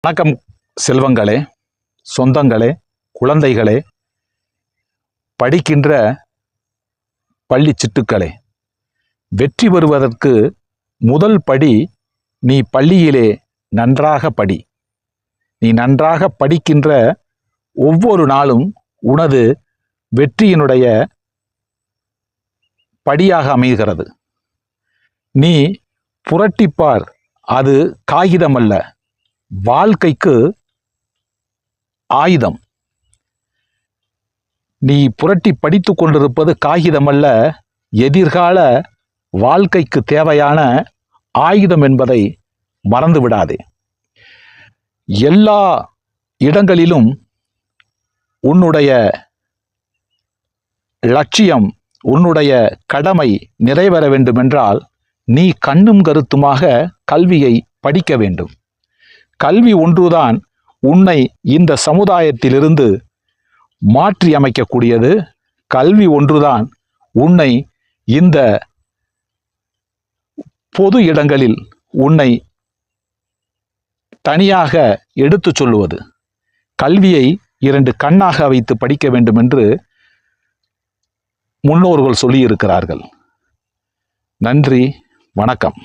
வணக்கம் செல்வங்களே, சொந்தங்களே, குழந்தைகளே, படிக்கின்ற பள்ளி சிட்டுக்களே, வெற்றி பெறுவதற்கு முதல் படி நீ பள்ளியிலே நன்றாக படி. நீ நன்றாக படிக்கின்ற ஒவ்வொரு நாளும் உனது வெற்றியினுடைய படியாக அமைகிறது. நீ புரட்டிப்பார், அது காகிதம் அல்ல, வாழ்க்கைக்கு ஆயுதம். நீ புரட்டி படித்து கொண்டிருப்பது காகிதம் அல்ல, எதிர்கால வாழ்க்கைக்கு தேவையான ஆயுதம் என்பதை மறந்து விடாதே. எல்லா இடங்களிலும் உன்னுடைய லட்சியம், உன்னுடைய கடமை நிறைவேற வேண்டுமென்றால் நீ கண்ணும் கருத்துமாக கல்வியை படிக்க வேண்டும். கல்வி ஒன்றுதான் உன்னை இந்த சமுதாயத்திலிருந்து மாற்றி அமைக்கக்கூடியது. கல்வி ஒன்றுதான் உன்னை இந்த பொது இடங்களில் உன்னை தனியாக எடுத்துச் சொல்லுவது. கல்வியை இரண்டு கண்ணாக வைத்து படிக்க வேண்டும் என்று முன்னோர்கள் சொல்லியிருக்கிறார்கள். நன்றி, வணக்கம்.